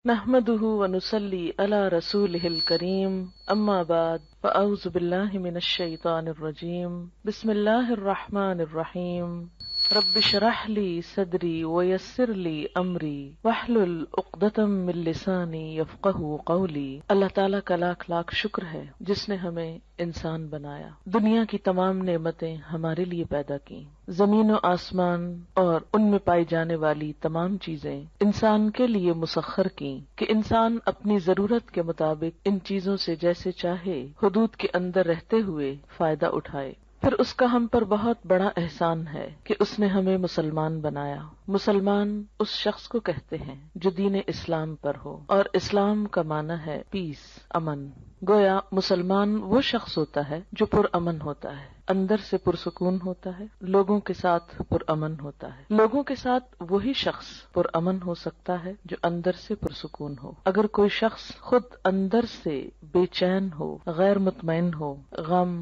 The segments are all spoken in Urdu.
نحمده ونصلي على رسوله الكريم اما بعد فاعوذ بالله من الشيطان الرجيم بسم الله الرحمن الرحيم رب اشرح لي صدري ويسر لي امري واحلل عقدة من لساني يفقهوا قولي۔ اللہ تعالیٰ کا لاکھ لاکھ شکر ہے جس نے ہمیں انسان بنایا، دنیا کی تمام نعمتیں ہمارے لیے پیدا کی، زمین و آسمان اور ان میں پائی جانے والی تمام چیزیں انسان کے لیے مسخر کی کہ انسان اپنی ضرورت کے مطابق ان چیزوں سے جیسے چاہے حدود کے اندر رہتے ہوئے فائدہ اٹھائے۔ پھر اس کا ہم پر بہت بڑا احسان ہے کہ اس نے ہمیں مسلمان بنایا۔ مسلمان اس شخص کو کہتے ہیں جو دین اسلام پر ہو، اور اسلام کا معنی ہے پیس، امن۔ گویا مسلمان وہ شخص ہوتا ہے جو پرامن ہوتا ہے، اندر سے پرسکون ہوتا ہے، لوگوں کے ساتھ پرامن ہوتا ہے۔ لوگوں کے ساتھ وہی شخص پرامن ہو سکتا ہے جو اندر سے پرسکون ہو۔ اگر کوئی شخص خود اندر سے بے چین ہو، غیر مطمئن ہو، غم،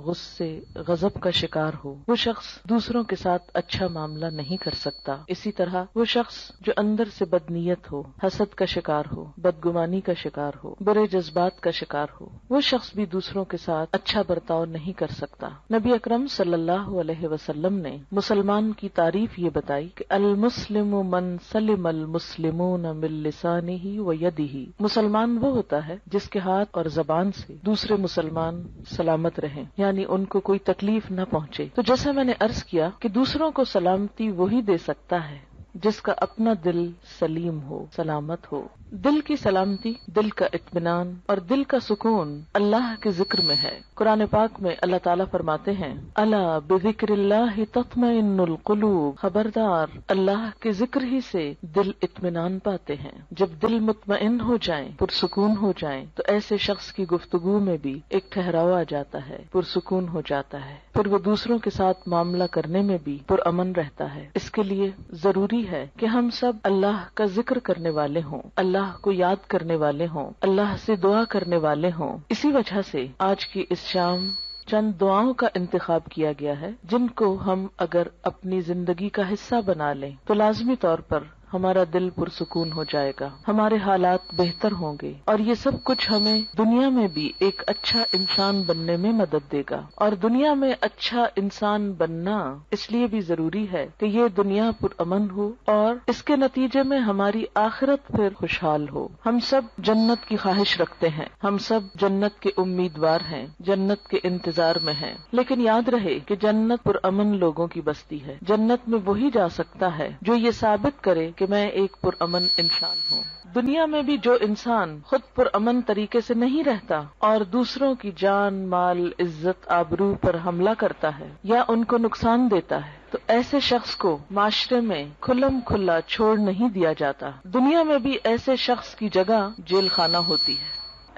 غصے، غضب کا شکار ہو، وہ شخص دوسروں کے ساتھ اچھا معاملہ نہیں کر سکتا۔ اسی طرح وہ شخص جو اندر سے بدنیت ہو، حسد کا شکار ہو، بدگمانی کا شکار ہو، برے جذبات کا شکار ہو، وہ شخص بھی دوسروں کے ساتھ اچھا برتاؤ نہیں کر سکتا۔ نبی اکرم صلی اللہ علیہ وسلم نے مسلمان کی تعریف یہ بتائی کہ المسلم من سلم المسلمون من لسانہ و یدہ، مسلمان وہ ہوتا ہے جس کے ہاتھ اور زبان سے دوسرے مسلمان سلامت رہیں، یعنی ان کو کوئی تکلیف نہ پہنچے۔ تو جیسا میں نے عرض کیا کہ دوسروں کو سلامتی وہی دے سکتا ہے جس کا اپنا دل سلیم ہو، سلامت ہو۔ دل کی سلامتی، دل کا اطمینان اور دل کا سکون اللہ کے ذکر میں ہے۔ قرآن پاک میں اللہ تعالیٰ فرماتے ہیں الا بذکر اللہ تطمئن القلوب، خبردار اللہ کے ذکر ہی سے دل اطمینان پاتے ہیں۔ جب دل مطمئن ہو جائیں، پرسکون ہو جائیں، تو ایسے شخص کی گفتگو میں بھی ایک ٹھہراؤ آ جاتا ہے، پرسکون ہو جاتا ہے، پھر وہ دوسروں کے ساتھ معاملہ کرنے میں بھی پرامن رہتا ہے۔ اس کے لیے ضروری ہے کہ ہم سب اللہ کا ذکر کرنے والے ہوں، اللہ کو یاد کرنے والے ہوں، اللہ سے دعا کرنے والے ہوں۔ اسی وجہ سے آج کی اس شام چند دعاؤں کا انتخاب کیا گیا ہے جن کو ہم اگر اپنی زندگی کا حصہ بنا لیں تو لازمی طور پر ہمارا دل پرسکون ہو جائے گا، ہمارے حالات بہتر ہوں گے، اور یہ سب کچھ ہمیں دنیا میں بھی ایک اچھا انسان بننے میں مدد دے گا۔ اور دنیا میں اچھا انسان بننا اس لیے بھی ضروری ہے کہ یہ دنیا پرامن ہو اور اس کے نتیجے میں ہماری آخرت پھر خوشحال ہو۔ ہم سب جنت کی خواہش رکھتے ہیں، ہم سب جنت کے امیدوار ہیں، جنت کے انتظار میں ہیں، لیکن یاد رہے کہ جنت پرامن لوگوں کی بستی ہے۔ جنت میں وہی جا سکتا ہے جو یہ ثابت کرے کہ میں ایک پرامن انسان ہوں۔ دنیا میں بھی جو انسان خود پرامن طریقے سے نہیں رہتا اور دوسروں کی جان، مال، عزت، آبرو پر حملہ کرتا ہے یا ان کو نقصان دیتا ہے تو ایسے شخص کو معاشرے میں کھلم کھلا چھوڑ نہیں دیا جاتا۔ دنیا میں بھی ایسے شخص کی جگہ جیل خانہ ہوتی ہے۔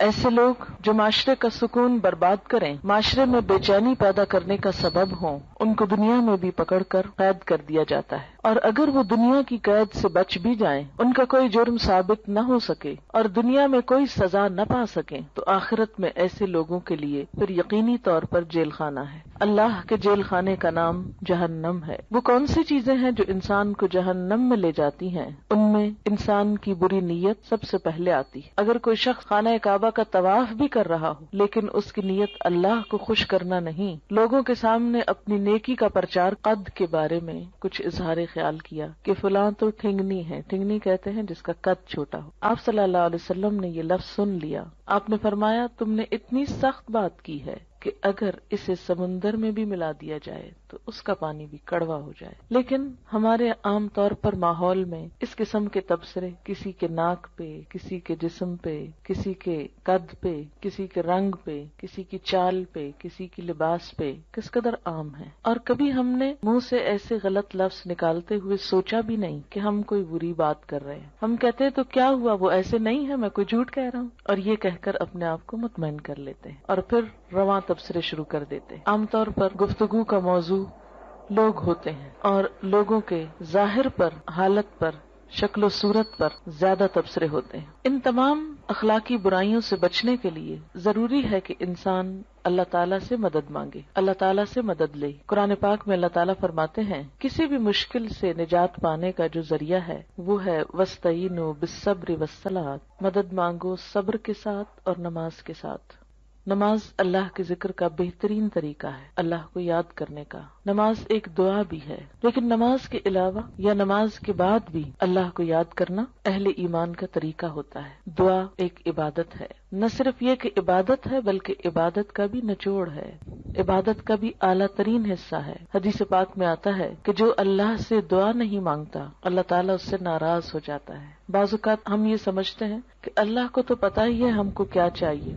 ایسے لوگ جو معاشرے کا سکون برباد کریں، معاشرے میں بے چینی پیدا کرنے کا سبب ہوں، ان کو دنیا میں بھی پکڑ کر قید کر دیا جاتا ہے، اور اگر وہ دنیا کی قید سے بچ بھی جائیں، ان کا کوئی جرم ثابت نہ ہو سکے اور دنیا میں کوئی سزا نہ پا سکیں، تو آخرت میں ایسے لوگوں کے لیے پھر یقینی طور پر جیل خانہ ہے۔ اللہ کے جیل خانے کا نام جہنم ہے۔ وہ کون سی چیزیں ہیں جو انسان کو جہنم میں لے جاتی ہیں؟ ان میں انسان کی بری نیت سب سے پہلے آتی ہے۔ اگر کوئی شخص خانہ کعبہ کا طواف بھی کر رہا ہو لیکن اس کی نیت اللہ کو خوش کرنا نہیں، لوگوں کے سامنے اپنی نیکی کا پرچار، قد کے بارے میں کچھ اظہار خیال کیا کہ فلاں تو ٹھنگنی ہے، ٹھنگنی کہتے ہیں جس کا قد چھوٹا ہو۔ آپ صلی اللہ علیہ وسلم نے یہ لفظ سن لیا، آپ نے فرمایا تم نے اتنی سخت بات کی ہے کہ اگر اسے سمندر میں بھی ملا دیا جائے تو اس کا پانی بھی کڑوا ہو جائے۔ لیکن ہمارے عام طور پر ماحول میں اس قسم کے تبصرے کسی کے ناک پہ، کسی کے جسم پہ، کسی کے قد پہ، کسی کے رنگ پہ، کسی کی چال پہ، کسی کی لباس پہ کس قدر عام ہے، اور کبھی ہم نے منہ سے ایسے غلط لفظ نکالتے ہوئے سوچا بھی نہیں کہ ہم کوئی بری بات کر رہے ہیں۔ ہم کہتے ہیں تو کیا ہوا، وہ ایسے نہیں ہے، میں کوئی جھوٹ کہہ رہا ہوں، اور یہ کہہ کر اپنے آپ کو مطمئن کر لیتے ہیں اور پھر رواں تبصرے شروع کر دیتے ہیں۔ عام طور پر گفتگو کا موضوع لوگ ہوتے ہیں اور لوگوں کے ظاہر پر، حالت پر شکل و صورت پر زیادہ تبصرے ہوتے ہیں۔ ان تمام اخلاقی برائیوں سے بچنے کے لیے ضروری ہے کہ انسان اللہ تعالیٰ سے مدد مانگے، اللہ تعالیٰ سے مدد لے۔ قرآن پاک میں اللہ تعالیٰ فرماتے ہیں کسی بھی مشکل سے نجات پانے کا جو ذریعہ ہے وہ ہے وَاسْتَعِینُوا بِالصَّبْرِ وَالصَّلَاةِ، مدد مانگو صبر کے ساتھ اور نماز کے ساتھ۔ نماز اللہ کے ذکر کا بہترین طریقہ ہے، اللہ کو یاد کرنے کا۔ نماز ایک دعا بھی ہے، لیکن نماز کے علاوہ یا نماز کے بعد بھی اللہ کو یاد کرنا اہل ایمان کا طریقہ ہوتا ہے۔ دعا ایک عبادت ہے، نہ صرف یہ کہ عبادت ہے بلکہ عبادت کا بھی نچوڑ ہے، عبادت کا بھی اعلیٰ ترین حصہ ہے۔ حدیث پاک میں آتا ہے کہ جو اللہ سے دعا نہیں مانگتا اللہ تعالیٰ اس سے ناراض ہو جاتا ہے۔ بعض اوقات ہم یہ سمجھتے ہیں کہ اللہ کو تو پتہ ہی ہے ہم کو کیا چاہیے،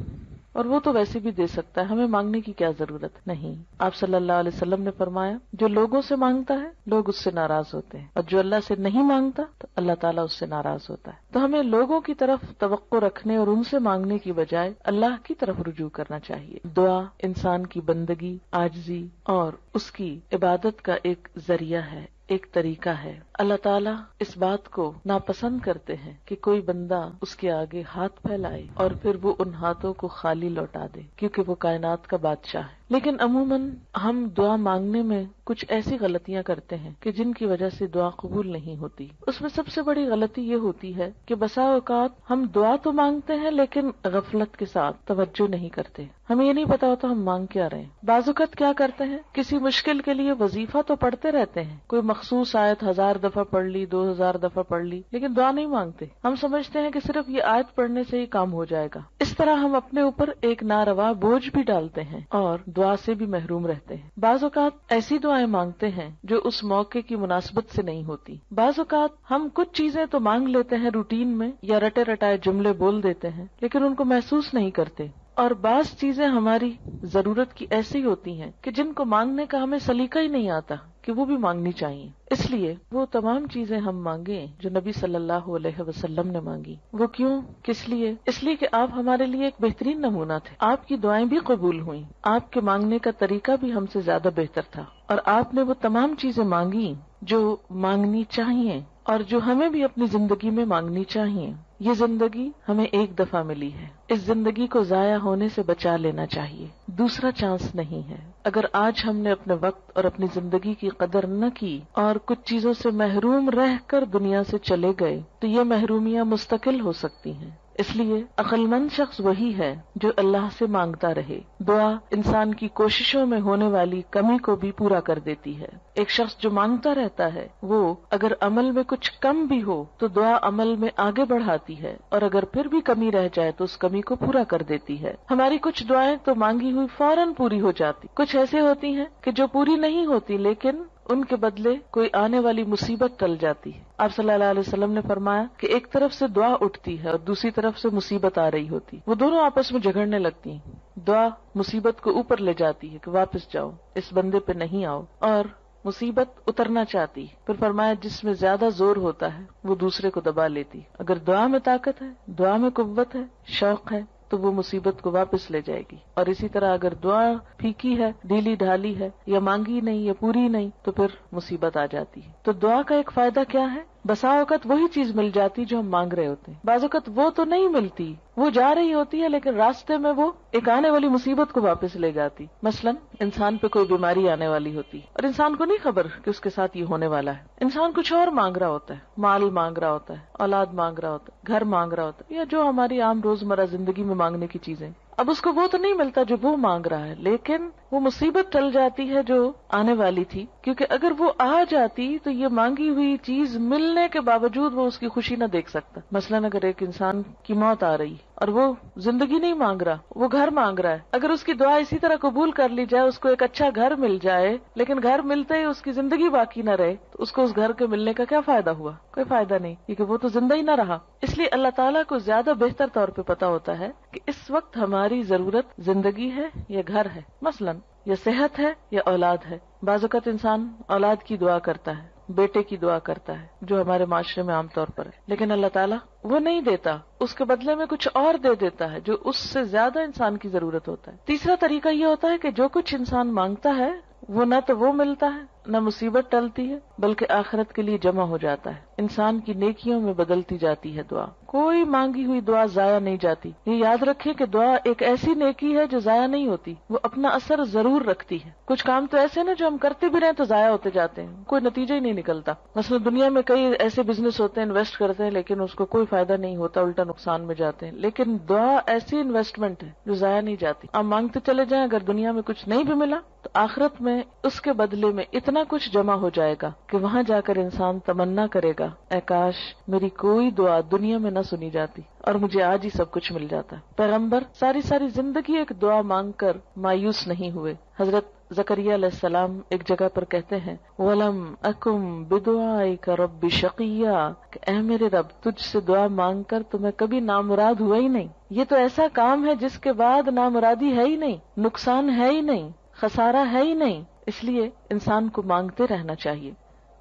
اور وہ تو ویسے بھی دے سکتا ہے، ہمیں مانگنے کی کیا ضرورت نہیں۔ آپ صلی اللہ علیہ وسلم نے فرمایا جو لوگوں سے مانگتا ہے لوگ اس سے ناراض ہوتے ہیں، اور جو اللہ سے نہیں مانگتا تو اللہ تعالیٰ اس سے ناراض ہوتا ہے۔ تو ہمیں لوگوں کی طرف توقع رکھنے اور ان سے مانگنے کی بجائے اللہ کی طرف رجوع کرنا چاہیے۔ دعا انسان کی بندگی، عاجزی اور اس کی عبادت کا ایک ذریعہ ہے، ایک طریقہ ہے۔ اللہ تعالیٰ اس بات کو ناپسند کرتے ہیں کہ کوئی بندہ اس کے آگے ہاتھ پھیلائے اور پھر وہ ان ہاتھوں کو خالی لوٹا دے، کیونکہ وہ کائنات کا بادشاہ ہے۔ لیکن عموماً ہم دعا مانگنے میں کچھ ایسی غلطیاں کرتے ہیں کہ جن کی وجہ سے دعا قبول نہیں ہوتی۔ اس میں سب سے بڑی غلطی یہ ہوتی ہے کہ بسا اوقات ہم دعا تو مانگتے ہیں لیکن غفلت کے ساتھ توجہ نہیں کرتے، ہمیں یہ نہیں پتا ہوتا ہم مانگ کیا رہے ہیں۔ بعض اوقات کیا کرتے ہیں، کسی مشکل کے لیے وظیفہ تو پڑھتے رہتے ہیں، کوئی مخصوص آیت 1000 دفعہ پڑھ لی، 2000 دفعہ پڑھ لی، لیکن دعا نہیں مانگتے۔ ہم سمجھتے ہیں کہ صرف یہ آیت پڑھنے سے ہی کام ہو جائے گا۔ اس طرح ہم اپنے اوپر ایک ناروا بوجھ بھی ڈالتے ہیں اور دعا سے بھی محروم رہتے ہیں۔ بعض اوقات ایسی دعائیں مانگتے ہیں جو اس موقع کی مناسبت سے نہیں ہوتی۔ بعض اوقات ہم کچھ چیزیں تو مانگ لیتے ہیں روٹین میں یا رٹے رٹائے جملے بول دیتے ہیں، لیکن ان کو محسوس نہیں کرتے۔ اور بعض چیزیں ہماری ضرورت کی ایسی ہوتی ہیں کہ جن کو مانگنے کا ہمیں سلیقہ ہی نہیں آتا کہ وہ بھی مانگنی چاہیے۔ اس لیے وہ تمام چیزیں ہم مانگیں جو نبی صلی اللہ علیہ وسلم نے مانگی۔ وہ کیوں، کس لیے؟ اس لیے کہ آپ ہمارے لیے ایک بہترین نمونہ تھے، آپ کی دعائیں بھی قبول ہوئیں، آپ کے مانگنے کا طریقہ بھی ہم سے زیادہ بہتر تھا، اور آپ نے وہ تمام چیزیں مانگی جو مانگنی چاہیے اور جو ہمیں بھی اپنی زندگی میں مانگنی چاہیے۔ یہ زندگی ہمیں ایک دفعہ ملی ہے، اس زندگی کو ضائع ہونے سے بچا لینا چاہیے، دوسرا چانس نہیں ہے۔ اگر آج ہم نے اپنے وقت اور اپنی زندگی کی قدر نہ کی اور کچھ چیزوں سے محروم رہ کر دنیا سے چلے گئے تو یہ محرومیاں مستقل ہو سکتی ہیں۔ اس لیے عقل مند شخص وہی ہے جو اللہ سے مانگتا رہے۔ دعا انسان کی کوششوں میں ہونے والی کمی کو بھی پورا کر دیتی ہے۔ ایک شخص جو مانگتا رہتا ہے وہ اگر عمل میں کچھ کم بھی ہو تو دعا عمل میں آگے بڑھاتی ہے، اور اگر پھر بھی کمی رہ جائے تو اس کمی کو پورا کر دیتی ہے۔ ہماری کچھ دعائیں تو مانگی ہوئی فوراً پوری ہو جاتی، کچھ ایسے ہوتی ہیں کہ جو پوری نہیں ہوتی لیکن ان کے بدلے کوئی آنے والی مصیبت ٹل جاتی ہے۔ آپ صلی اللہ علیہ وسلم نے فرمایا کہ ایک طرف سے دعا اٹھتی ہے اور دوسری طرف سے مصیبت آ رہی ہوتی، وہ دونوں آپس میں جھگڑنے لگتی ہیں۔ دعا مصیبت کو اوپر لے جاتی ہے کہ واپس جاؤ، اس بندے پہ نہیں آؤ، اور مصیبت اترنا چاہتی۔ پھر فرمایا جس میں زیادہ زور ہوتا ہے وہ دوسرے کو دبا لیتی۔ اگر دعا میں طاقت ہے، دعا میں قوت ہے، شوق ہے تو وہ مصیبت کو واپس لے جائے گی، اور اسی طرح اگر دعا پھیکی ہے، ڈھیلی ڈھالی ہے، یا مانگی نہیں یا پوری نہیں تو پھر مصیبت آ جاتی ہے۔ تو دعا کا ایک فائدہ کیا ہے؟ بسا اوقات وہی چیز مل جاتی جو ہم مانگ رہے ہوتے ہیں، بعض اوقات وہ تو نہیں ملتی، وہ جا رہی ہوتی ہے لیکن راستے میں وہ ایک آنے والی مصیبت کو واپس لے جاتی۔ مثلا انسان پہ کوئی بیماری آنے والی ہوتی اور انسان کو نہیں خبر کہ اس کے ساتھ یہ ہونے والا ہے، انسان کچھ اور مانگ رہا ہوتا ہے، مال مانگ رہا ہوتا ہے، اولاد مانگ رہا ہوتا ہے، گھر مانگ رہا ہوتا ہے، یا جو ہماری عام روزمرہ زندگی میں مانگنے کی چیزیں۔ اب اس کو وہ تو نہیں ملتا جو وہ مانگ رہا ہے، لیکن وہ مصیبت ٹل جاتی ہے جو آنے والی تھی، کیونکہ اگر وہ آ جاتی تو یہ مانگی ہوئی چیز ملنے کے باوجود وہ اس کی خوشی نہ دیکھ سکتا۔ مثلا اگر ایک انسان کی موت آ رہی اور وہ زندگی نہیں مانگ رہا، وہ گھر مانگ رہا ہے، اگر اس کی دعا اسی طرح قبول کر لی جائے، اس کو ایک اچھا گھر مل جائے، لیکن گھر ملتے ہی اس کی زندگی باقی نہ رہے، تو اس کو اس گھر کے ملنے کا کیا فائدہ ہوا؟ کوئی فائدہ نہیں، کیونکہ وہ تو زندہ ہی نہ رہا۔ اس لیے اللہ تعالیٰ کو زیادہ بہتر طور پہ پتا ہوتا ہے کہ اس وقت ہماری ضرورت زندگی ہے یا گھر ہے، مثلا یا صحت ہے یا اولاد ہے۔ بعض اوقات انسان اولاد کی دعا کرتا ہے، بیٹے کی دعا کرتا ہے، جو ہمارے معاشرے میں عام طور پر ہے، لیکن اللہ تعالیٰ وہ نہیں دیتا، اس کے بدلے میں کچھ اور دے دیتا ہے جو اس سے زیادہ انسان کی ضرورت ہوتا ہے۔ تیسرا طریقہ یہ ہوتا ہے کہ جو کچھ انسان مانگتا ہے وہ نہ تو وہ ملتا ہے نہ مصیبت ٹلتی ہے، بلکہ آخرت کے لیے جمع ہو جاتا ہے، انسان کی نیکیوں میں بدلتی جاتی ہے دعا۔ کوئی مانگی ہوئی دعا ضائع نہیں جاتی۔ یہ یاد رکھیں کہ دعا ایک ایسی نیکی ہے جو ضائع نہیں ہوتی، وہ اپنا اثر ضرور رکھتی ہے۔ کچھ کام تو ایسے نا جو ہم کرتے بھی رہیں تو ضائع ہوتے جاتے ہیں، کوئی نتیجہ ہی نہیں نکلتا۔ مثلا دنیا میں کئی ایسے بزنس ہوتے ہیں، انویسٹ کرتے ہیں لیکن اس کو کوئی فائدہ نہیں ہوتا، الٹا نقصان میں جاتے ہیں۔ لیکن دعا ایسی انویسٹمنٹ ہے جو ضائع نہیں جاتی۔ آپ مانگتے چلے جائیں، اگر دنیا میں کچھ نہیں بھی ملا تو آخرت میں اس کے بدلے میں اتنا کچھ جمع ہو جائے گا کہ وہاں جا کر انسان تمنا کرے گا، اے کاش میری کوئی دعا دنیا میں نہ سنی جاتی اور مجھے آج ہی سب کچھ مل جاتا۔ پیغمبر ساری زندگی ایک دعا مانگ کر مایوس نہیں ہوئے۔ حضرت زکریا علیہ السلام ایک جگہ پر کہتے ہیں وَلَمْ أَكُمْ بِدُعَائِكَ رَبِّ شَقِيًّا، کہ اے میرے رب تجھ سے دعا مانگ کر تو میں کبھی نامراد ہوا ہی نہیں۔ یہ تو ایسا کام ہے جس کے بعد نامرادی ہے ہی نہیں، نقصان ہے ہی نہیں، خسارہ ہے ہی نہیں، اس لیے انسان کو مانگتے رہنا چاہیے۔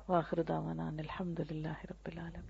وآخر دعوانا الحمد للہ رب العالمین۔